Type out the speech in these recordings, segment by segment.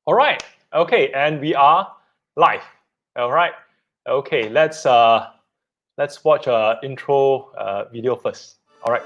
All right. Okay, and we are live. All right. Okay, let's watch a intro video first. All right.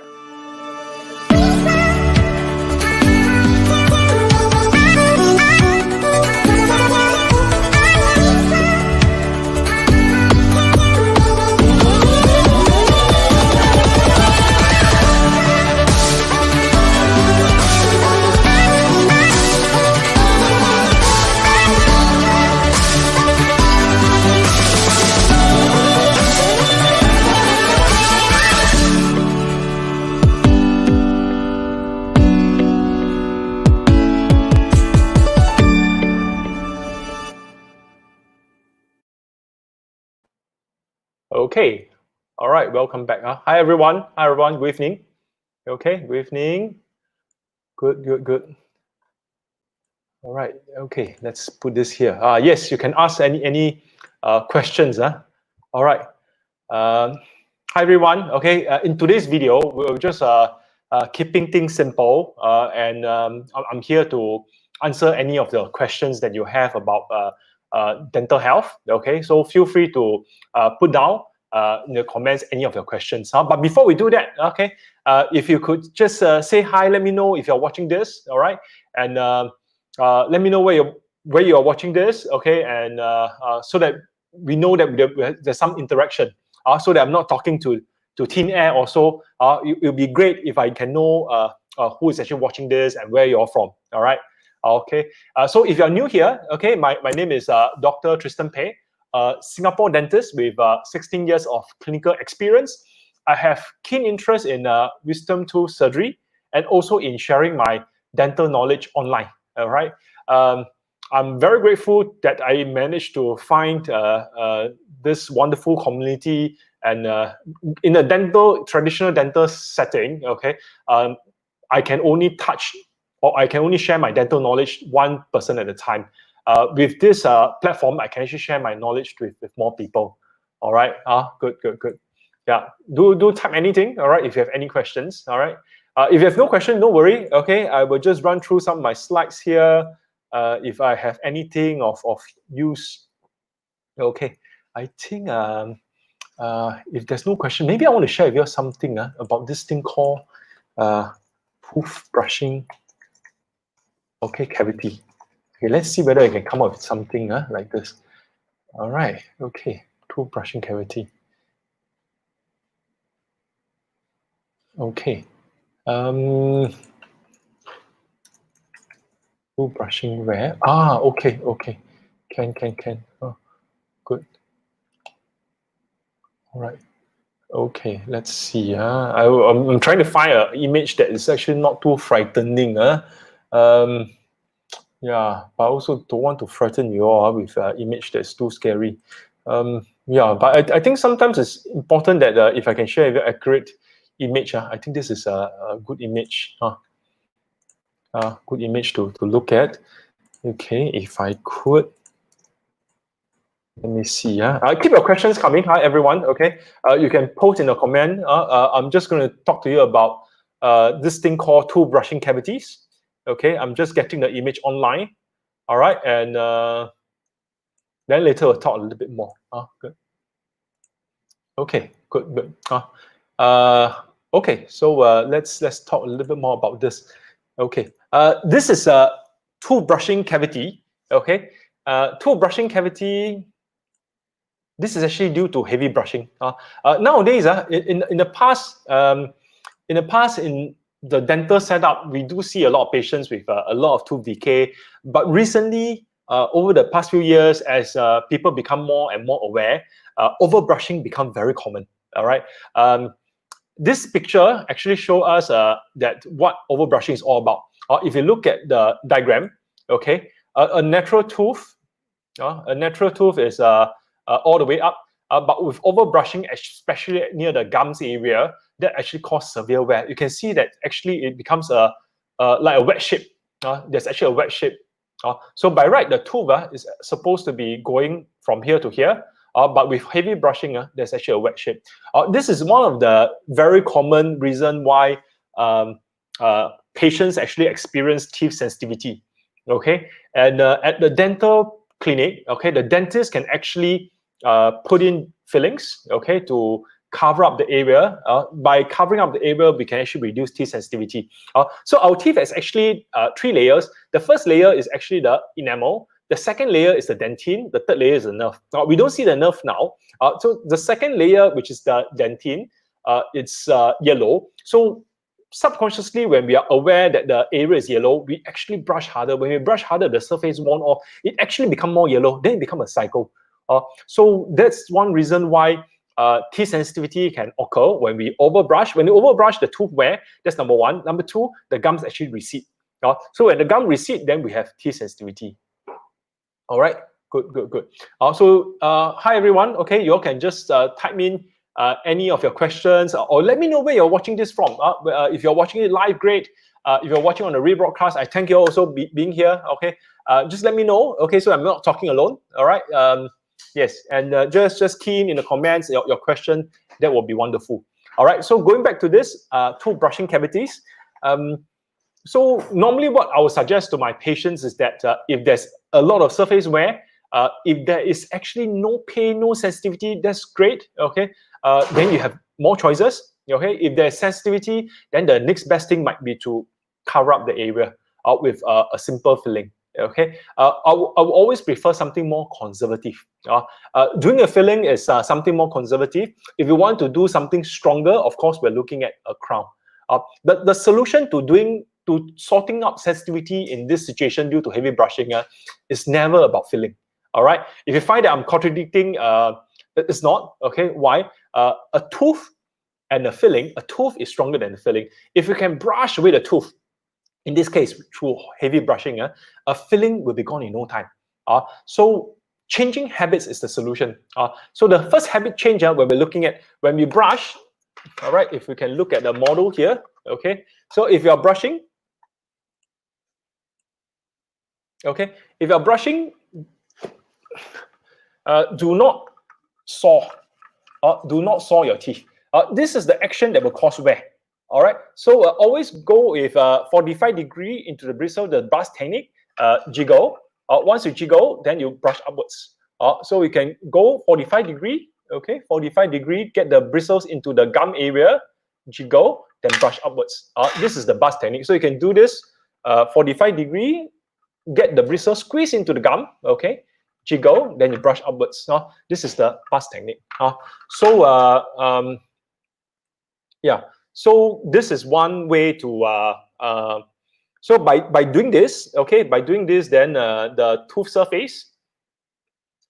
Okay. All right. Welcome back. Hi everyone. Hi everyone. Good evening. Okay. Good evening. Good. All right. Okay. Let's put this here. Yes, you can ask any questions. All right. Hi everyone. Okay. In today's video, we're just keeping things simple, and I'm here to answer any of the questions that you have about dental health. Okay. So feel free to put down in the comments any of your questions. But before we do that, okay, if you could just say hi, let me know if you're watching this. All right, and let me know where you're watching this. Okay, and so that we know that there's some interaction. So that I'm not talking to thin air. Also, it will be great if I can know who is actually watching this and where you're from. All right. Okay. So if you're new here, okay, my name is Doctor Tristan Peh, Singapore dentist with 16 years of clinical experience. I have keen interest in wisdom tooth surgery and also in sharing my dental knowledge online. All right. I'm very grateful that I managed to find this wonderful community, and in a traditional dental setting. Okay, I can only touch, or I can only share my dental knowledge one person at a time. With this platform, I can actually share my knowledge with more people. All right. Good. Yeah. Do type anything. All right. If you have any questions. All right. If you have no question, no worry. Okay. I will just run through some of my slides here. If I have anything of use. Okay. I think if there's no question, maybe I want to share with you something about this thing called tooth brushing. Okay, cavity. Okay, let's see whether I can come up with something like this. All right. Okay, tooth brushing cavity. Okay. Tooth brushing where? Okay. Can. Oh, good. All right. Okay, let's see. I'm trying to find an image that is actually not too frightening. Yeah, but I also don't want to frighten you all with an image that's too scary. Yeah, but I think sometimes it's important that if I can share a very accurate image, I think this is a good image. Good image to look at. Okay, if I could. Let me see. Keep your questions coming. Hi, everyone. Okay, you can post in the comment. I'm just going to talk to you about this thing called tooth brushing cavities. Okay, I'm just getting the image online. All right, and then later we'll talk a little bit more. Good. Okay, good. Okay, so let's talk a little bit more about this. Okay, this is a tooth brushing cavity. Okay, tooth brushing cavity. This is actually due to heavy brushing. Nowadays, in the past, in the dental setup, we do see a lot of patients with a lot of tooth decay. But recently, over the past few years, as people become more and more aware, overbrushing become very common. All right. This picture actually shows us that what overbrushing is all about. If you look at the diagram, okay, a natural tooth is all the way up, but with overbrushing, especially near the gums area, that actually causes severe wear. You can see that actually it becomes like a wedge shape. There's actually a wedge shape. So by right, the tooth is supposed to be going from here to here, but with heavy brushing, there's actually a wedge shape. This is one of the very common reason why patients actually experience teeth sensitivity. Okay, and at the dental clinic, okay, the dentist can actually put in fillings, okay, to cover up the area. By covering up the area, we can actually reduce teeth sensitivity. So our teeth has actually 3 layers. The first layer is actually the enamel. The second layer is the dentine. The third layer is the nerve. We don't see the nerve now. So the second layer, which is the dentine, it's yellow. So subconsciously, when we are aware that the area is yellow, we actually brush harder. When we brush harder, the surface worn off, it actually become more yellow. Then it become a cycle. So that's one reason why teeth sensitivity can occur when we overbrush. When you overbrush, the tooth wear. That's number one. Number two, the gums actually recede. So when the gum recede, then we have teeth sensitivity. All right, good. So hi everyone. Okay, you all can just type in any of your questions, or let me know where you're watching this from. If you're watching it live, great. If you're watching on the rebroadcast, I thank you also being here. Okay, just let me know. Okay, so I'm not talking alone. All right. Yes, and just key in the comments your question. That will be wonderful. All right. So going back to this, tooth brushing cavities. So normally what I would suggest to my patients is that if there's a lot of surface wear, if there is actually no pain, no sensitivity, that's great. Okay, then you have more choices. Okay, if there's sensitivity, then the next best thing might be to cover up the area with a simple filling. Okay, I will always prefer something more conservative. Doing a filling is something more conservative. If you want to do something stronger, of course, we're looking at a crown. The solution to sorting out sensitivity in this situation due to heavy brushing is never about filling. All right. If you find that I'm contradicting, it's not. Okay. Why? A tooth and a filling. A tooth is stronger than the filling. If you can brush away the tooth, in this case through heavy brushing, a filling will be gone in no time. So changing habits is the solution. So the first habit change when we're looking at when we brush. All right. If we can look at the model here. Okay. So if you are brushing. Okay, if you're brushing, do not saw. Do not saw your teeth. This is the action that will cause wear. All right, so always go with 45-degree into the bristle, the buzz technique. Jiggle. Once you jiggle, then you brush upwards. So we can go 45-degree. Okay, 45-degree. Get the bristles into the gum area. Jiggle, then brush upwards. This is the buzz technique. So you can do this 45-degree. Get the bristle squeeze into the gum, okay? Jiggle, then you brush upwards. This is the buzz technique. Yeah. So this is one way to. So by doing this, okay, by doing this, then the tooth surface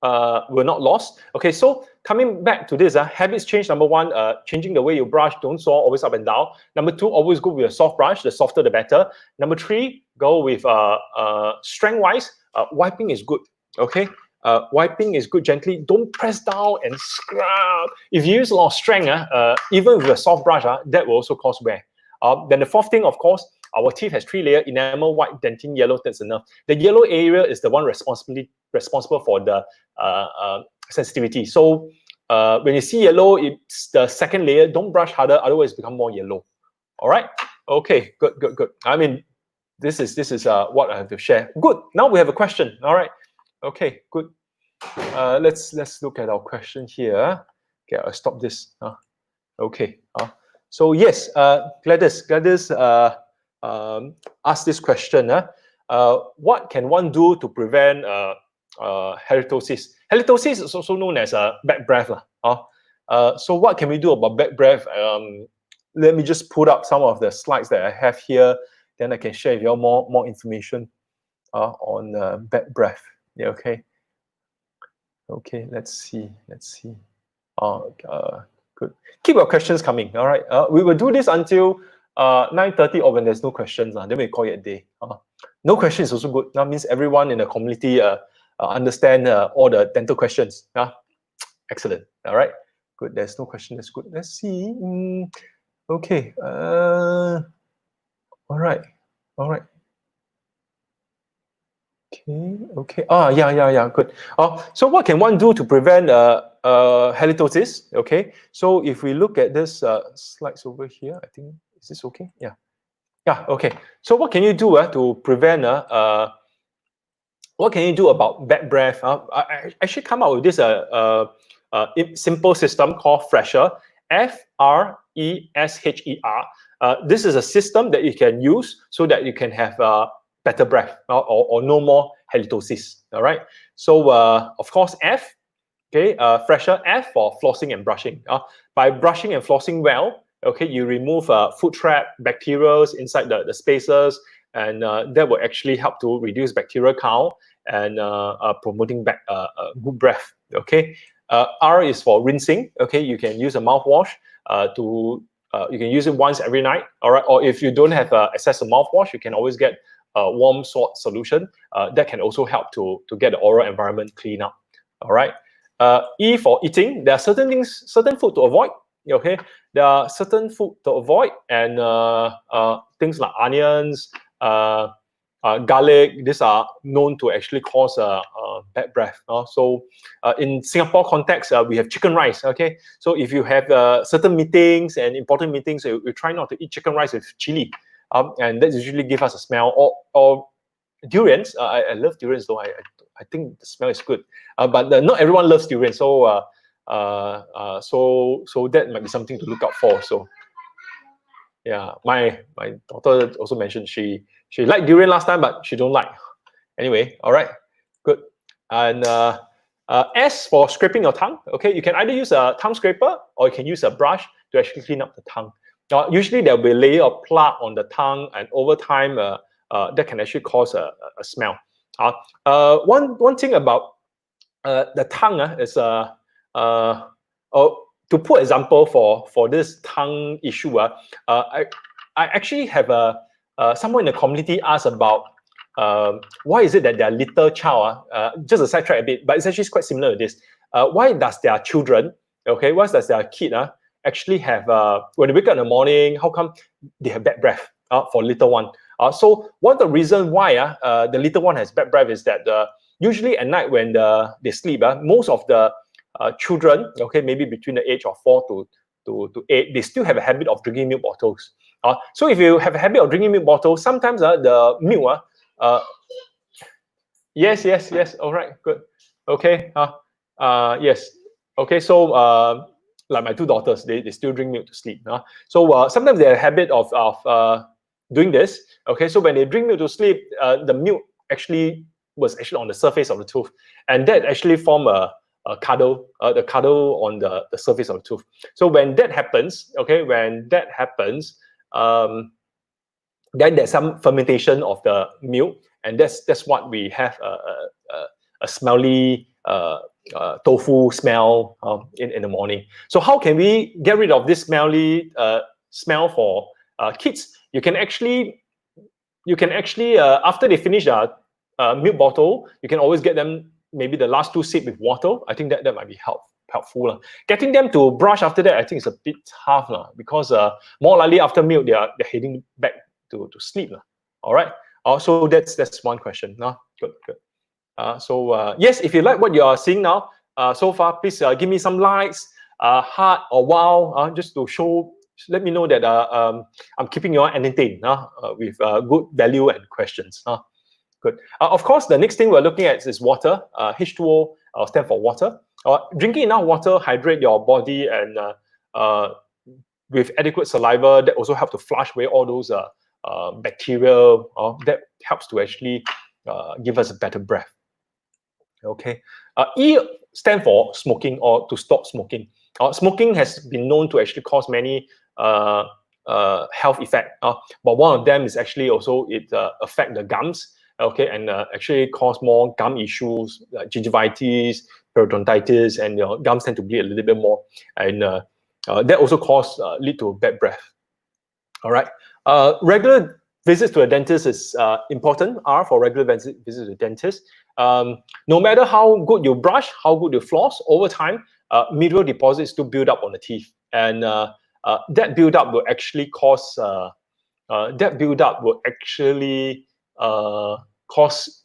will not lost. Okay, so coming back to this, habits change. Number one, changing the way you brush. Don't saw always up and down. Number two, always go with a soft brush. The softer, the better. Number three, go with strength-wise. Wiping is good. Okay, wiping is good gently. Don't press down and scrub. If you use a lot of strength, even with a soft brush, that will also cause wear. Then the fourth thing, of course, our teeth has 3 layers: enamel, white, dentine, yellow. That's enough. The yellow area is the one responsible for the sensitivity. So when you see yellow, it's the second layer. Don't brush harder, otherwise it become more yellow. All right. Okay. Good. I mean, this is what I have to share. Good. Now we have a question. All right. Okay. Good. Let's look at our question here. Okay. I'll stop this. Okay. So yes, Gladys asked this question. What can one do to prevent halitosis? Halitosis is also known as bad breath. So what can we do about bad breath? Let me just put up some of the slides that I have here. Then I can share with you more information on bad breath. Yeah, okay. Okay, let's see. Good. Keep your questions coming. All right. We will do this until 9:30, or when there's no questions. Then we call it a day. No questions is also good. That means everyone in the community understand all the dental questions. Excellent. All right. Good. There's no question. That's good. Let's see. Okay. All right. Okay. Yeah. Good. So what can one do to prevent halitosis? Okay. So if we look at this slides over here, I think, is this okay? Yeah. Okay. So what can you do to prevent what can you do about bad breath? I actually come up with this simple system called Fresher, F-R-E-S-H-E-R. This is a system that you can use so that you can have better breath or no more halitosis. All right. So of course, F. Okay, Fresher, F for flossing and brushing. By brushing and flossing well, okay, you remove food trap, bacteria inside the spaces, and that will actually help to reduce bacterial count and promoting back good breath. Okay, R is for rinsing. Okay, you can use a mouthwash you can use it once every night. All right, or if you don't have access to mouthwash, you can always get a warm salt solution that can also help to get the oral environment clean up. All right. E for eating. There are certain food to avoid. Okay, there are certain food to avoid, and things like onions, garlic. These are known to actually cause bad breath. So in Singapore context, we have chicken rice. Okay, so if you have certain meetings and important meetings, you try not to eat chicken rice with chili, and that usually give us a smell. Or durians. I love durians though. I think the smell is good, but not everyone loves durian. So so that might be something to look out for. So yeah, my daughter also mentioned she liked durian last time, but she don't like. Anyway, all right, good. And S for scraping your tongue. Okay, you can either use a tongue scraper or you can use a brush to actually clean up the tongue. Usually there will be a layer of plaque on the tongue, and over time that can actually cause a smell. One thing about the tongue is to put example for this tongue issue. I actually have someone in the community asked about why is it that their little child, just a sidetrack a bit, but it's actually quite similar to this. Why does their children, okay, why does their kid actually have, when they wake up in the morning, how come they have bad breath for little one? So one of the reasons why the little one has bad breath is that usually at night when they sleep, most of the children, okay, maybe between the age of 4 to 8, they still have a habit of drinking milk bottles. So if you have a habit of drinking milk bottles, sometimes the milk, yes, all right, good, okay, yes, okay, so like my two daughters, they still drink milk to sleep. So sometimes they have a habit of doing this. Okay, so when they drink milk to sleep, the milk was actually on the surface of the tooth, and that actually form a cuddle, the cuddle on the surface of the tooth. So when that happens, okay, then there's some fermentation of the milk, and that's what we have a smelly tofu smell in the morning. So how can we get rid of this smelly smell for kids? You can actually after they finish a milk bottle, you can always get them maybe the last 2 sips with water. I think that might be helpful. Getting them to brush after that, I think, is a bit tough because more likely after milk they're heading back to sleep. All right. So that's one question. Good. So yes, if you like what you are seeing now so far, please give me some likes, heart or wow, just to show. Let me know that I'm keeping you entertained with good value and questions. Good. Of course, the next thing we're looking at is water. H2O stands for water. Drinking enough water hydrate your body, and with adequate saliva, that also helps to flush away all those bacteria. That helps to actually give us a better breath. Okay. E stands for smoking, or to stop smoking. Smoking has been known to actually cause many health effects, but one of them is actually also it affect the gums. Okay, and actually cause more gum issues like gingivitis, periodontitis, and your gums tend to bleed a little bit more, and that also lead to bad breath. All right, regular visits to a dentist is important. R for regular visits to the dentist. No matter how good you brush, how good you floss, over time, mineral deposits do build up on the teeth, and that build-up will actually cause cause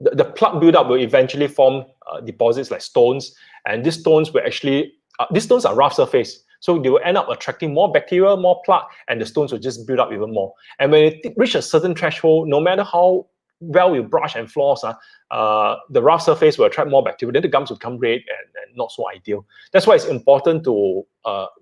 the plaque buildup will eventually form deposits like stones, and these stones will actually these stones are rough surface, so they will end up attracting more bacteria, more plaque, and the stones will just build up even more. And when it reach a certain threshold, no matter how well you brush and floss, the rough surface will attract more bacteria. Then the gums will become red and not so ideal. That's why it's important to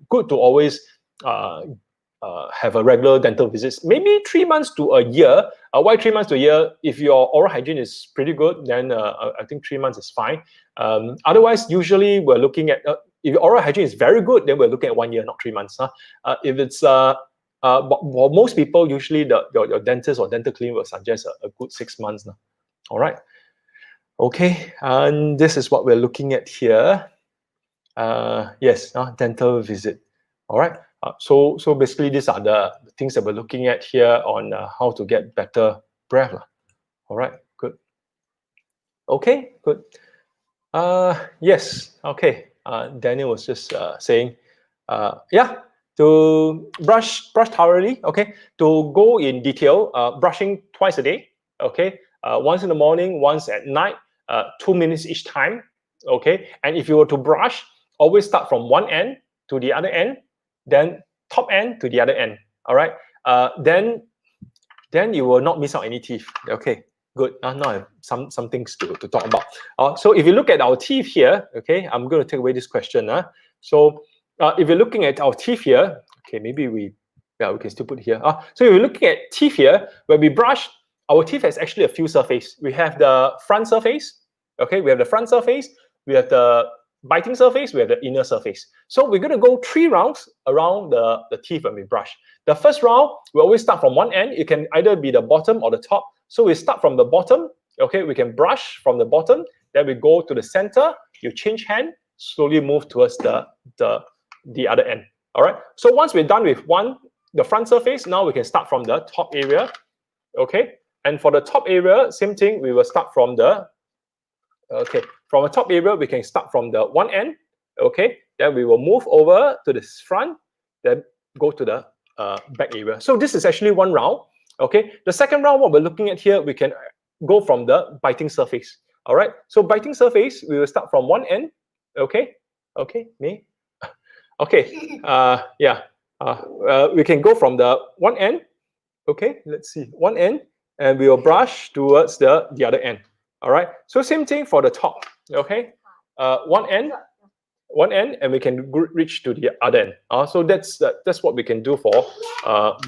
good to always have a regular dental visits, maybe 3 months to a year. Why 3 months to a year? If your oral hygiene is pretty good, then I think 3 months is fine. Otherwise, usually we're looking at, if your oral hygiene is very good, then we're looking at 1 year, not 3 months. If it's, but for most people, usually your dentist or dental clinic will suggest a good 6 months. All right. Okay, and this is what we're looking at here. Yes, dental visit. All right. So basically, these are the things that we're looking at here on how to get better breath. All right, good. Okay, good. Yes, okay. Daniel was just saying, yeah, to brush thoroughly. Okay, to go in detail, brushing twice a day. Okay, once in the morning, once at night, 2 minutes each time. Okay, and if you were to brush, always start from one end to the other end, then top end to the other end. All right, then you will not miss out any teeth. Okay, good. Now I have some things to talk about. So if you look at our teeth here, okay, I'm going to take away this question. So if you're looking at our teeth here, okay, maybe we can still put here. So if you're looking at teeth here, when we brush, our teeth has actually a few surfaces. We have the front surface. Okay, we have the front surface. We have the biting surface, we have the inner surface. So we're going to go 3 rounds around the teeth when we brush. The first round, we always start from one end. It can either be the bottom or the top. So we start from the bottom. Okay, we can brush from the bottom. Then we go to the center. You change hand, slowly move towards the other end. All right. So once we're done with the front surface, now we can start from the top area. Okay. And for the top area, same thing. We will start from the from the top area, we can start from the one end. Okay, then we will move over to the front, then go to the back area. So this is actually one round. Okay, the second round, what we're looking at here, we can go from the biting surface. All right, so biting surface, we will start from one end. Okay, me. Okay, we can go from the one end. Okay, let's see, one end, and we will brush towards the other end. All right, so same thing for the top. Okay, one end, and we can reach to the other end. So that's what we can do for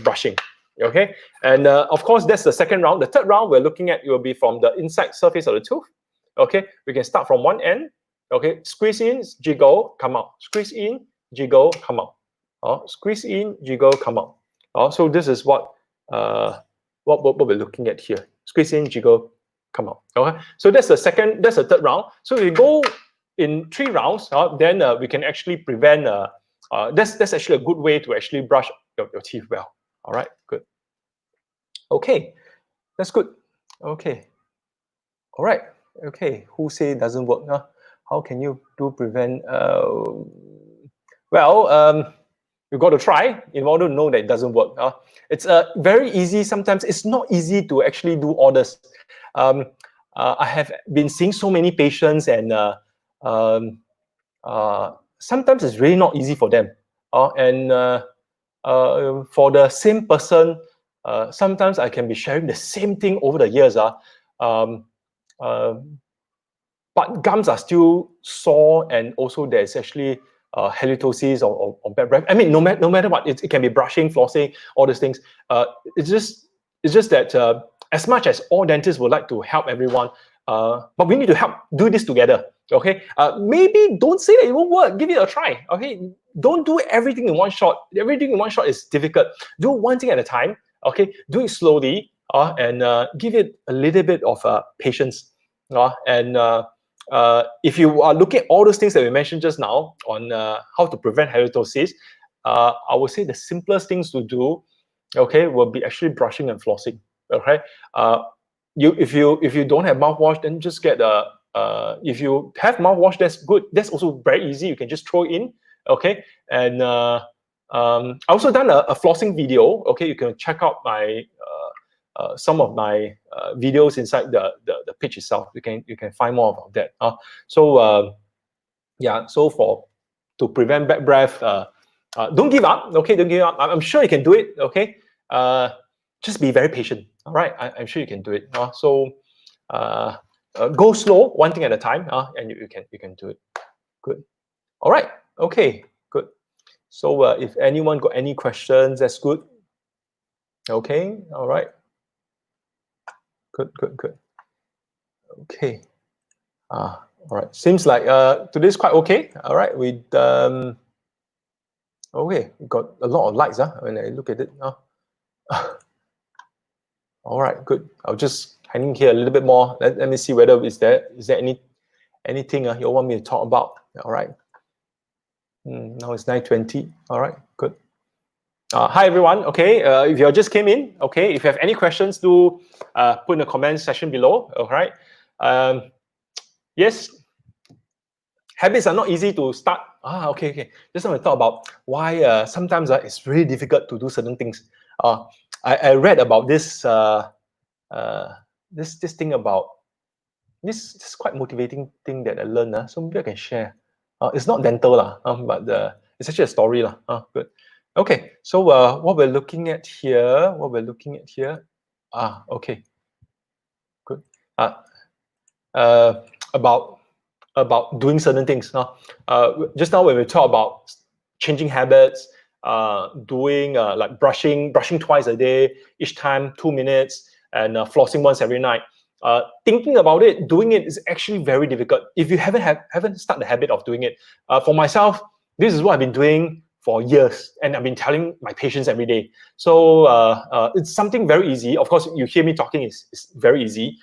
brushing. Okay, and of course that's the second round. The third round we're looking at, it will be from the inside surface of the tooth. Okay, we can start from one end. Okay, squeeze in, jiggle, come out. Squeeze in, jiggle, come out. Squeeze in, jiggle, come out. So this is what we're looking at here. Squeeze in, jiggle, come out. Okay, so that's the third round. So if we go in 3 rounds, then we can actually prevent. That's actually a good way to actually brush your teeth well. All right, good. Okay, that's good. Okay, all right. Okay, who say it doesn't work? How can you prevent? You've got to try in order to know that it doesn't work. It's very easy. Sometimes it's not easy to actually do all this. I have been seeing so many patients, and sometimes it's really not easy for them. For the same person, sometimes I can be sharing the same thing over the years. But gums are still sore, and also there's actually halitosis or bad breath. I mean, no matter what, it can be brushing, flossing, all these things. It's just that as much as all dentists would like to help everyone, but we need to do this together. Okay, maybe don't say that it won't work. Give it a try. Okay, don't do everything in one shot. Everything in one shot is difficult. Do one thing at a time. Okay, do it slowly, and give it a little bit of patience. If you are looking at all those things that we mentioned just now on how to prevent halitosis, I would say the simplest things to do, okay, will be actually brushing and flossing. Okay, if you don't have mouthwash, then just get if you have mouthwash, that's good. That's also very easy. You can just throw it in. Okay, and I also done a flossing video. Okay, you can check out my some of my videos inside the page itself. You can find more about that. So to prevent bad breath, don't give up. Okay, don't give up. I'm sure you can do it. Okay, just be very patient. All right, I'm sure you can do it. So go slow, one thing at a time, and you can do it. Good. All right. Okay. Good. So if anyone got any questions, that's good. Okay. All right. Good. Good. Good. Okay. All right. Seems like today's quite okay. All right. We okay. We got a lot of likes. When I look at it. All right. Good. I'll just hang in here a little bit more. Let me see whether is there anything you want me to talk about. All right. Now it's 9:20. All right. Good. Hi everyone. Okay, if you just came in, okay, if you have any questions, do put in the comment section below. All right. Yes, habits are not easy to start. Okay, okay. Just want to talk about why sometimes it's really difficult to do certain things. I read about this this thing about this quite motivating thing that I learned. So maybe I can share. It's not dental but it's actually a story Good. Okay, so what we're looking at here, okay, good. About doing certain things. Just now when we talk about changing habits, doing like brushing twice a day, each time 2 minutes, and flossing once every night. Thinking about it, doing it is actually very difficult. If you haven't started the habit of doing it, for myself, this is what I've been doing for years, and I've been telling my patients every day. So it's something very easy. Of course, you hear me talking is very easy.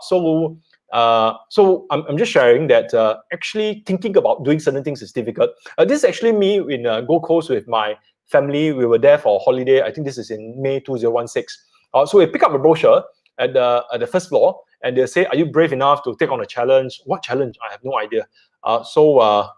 So I'm just sharing that actually thinking about doing certain things is difficult. This is actually me in Gold Coast with my family. We were there for a holiday. I think this is in May 2016. So we pick up a brochure at the first floor, and they say, "Are you brave enough to take on a challenge?" What challenge? I have no idea. So I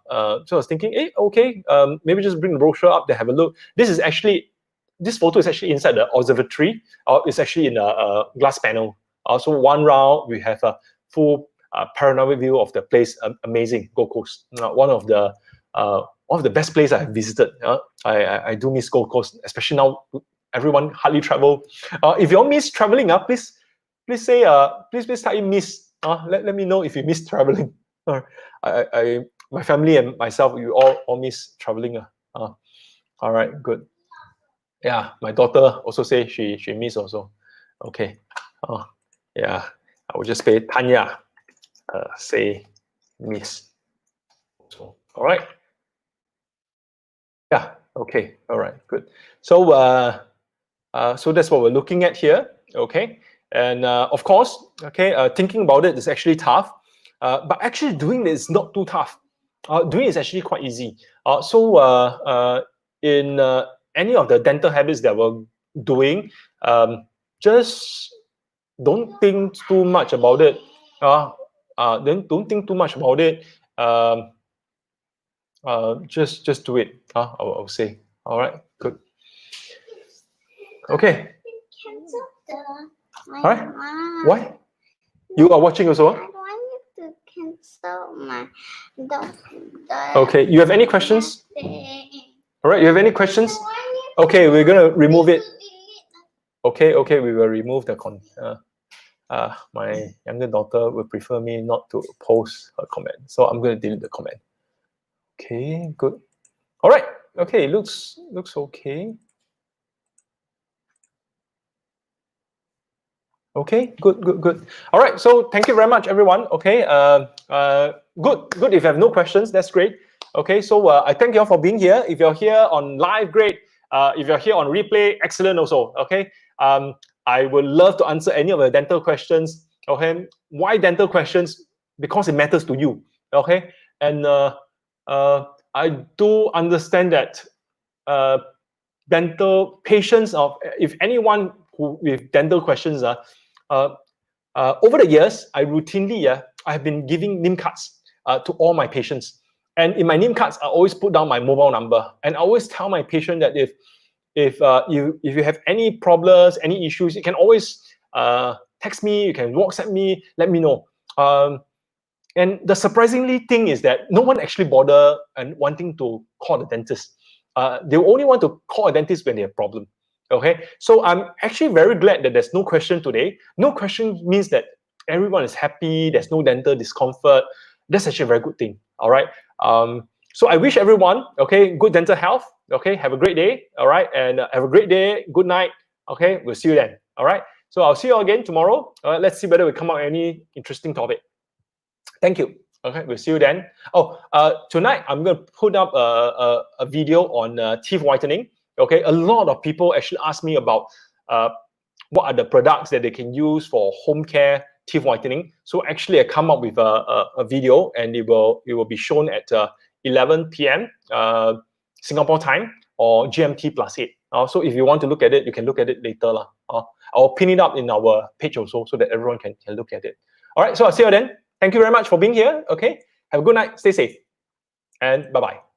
was thinking, hey, okay, maybe just bring the brochure up. They have a look. This photo is actually inside the observatory. It's actually in a glass panel. So one round we have a full panoramic view of the place. Amazing, Gold Coast. One of the best places I have visited. I do miss Gold Coast, especially now. Everyone hardly travel. If you all miss traveling, please say please type in miss. Let me know if you miss traveling. My family and myself, we all miss traveling. All right, good. Yeah, my daughter also say she miss also. Okay. Yeah, I will just say Tanya. Say miss. So, all right. Yeah. Okay. All right. Good. So so that's what we're looking at here. Okay. And of course, okay, thinking about it is actually tough, but actually doing it is not too tough. Doing it is actually quite easy. In any of the dental habits that we're doing, just don't think too much about it. Then don't think too much about it. Just do it. I'll say. All right. Good. Okay. All right. Why? You are watching also? I want you to cancel my Okay. You have any questions? All right. You have any questions? Okay, we're gonna remove it. Okay. We will remove the my younger daughter would prefer me not to post her comment, so I'm going to delete the comment. Okay, good. All right. Okay, looks okay. Okay, good. All right, so thank you very much, everyone. Okay, good. If you have no questions, that's great. Okay, so I thank you all for being here. If you're here on live, great. If you're here on replay, excellent also. Okay, I would love to answer any of the dental questions. Okay, why dental questions? Because it matters to you. Okay, and I do understand that dental patients, if anyone who with dental questions, over the years, I routinely I have been giving name cards to all my patients. And in my name cards, I always put down my mobile number, and I always tell my patient that if you have any problems, any issues, you can always text me, you can WhatsApp me, let me know. And the surprisingly thing is that no one actually bother and wanting to call the dentist. They only want to call a dentist when they have a problem. Okay, so I'm actually very glad that there's no question today. No question means that everyone is happy, there's no dental discomfort. That's actually a very good thing. All right. So I wish everyone, okay, good dental health. Okay, have a great day. All right, and have a great day. Good night. Okay, we'll see you then. All right. So I'll see you again tomorrow. All right, let's see whether we come up with any interesting topic. Thank you. Okay, we'll see you then. Oh, tonight I'm going to put up a video on teeth whitening. Okay, a lot of people actually ask me about what are the products that they can use for home care teeth whitening. So actually, I come up with a video, and it will be shown at 11 p.m. Singapore time or GMT +8. So if you want to look at it, you can look at it later. I'll pin it up in our page also so that everyone can look at it. All right, so I'll see you then. Thank you very much for being here. Okay, have a good night. Stay safe, and bye-bye.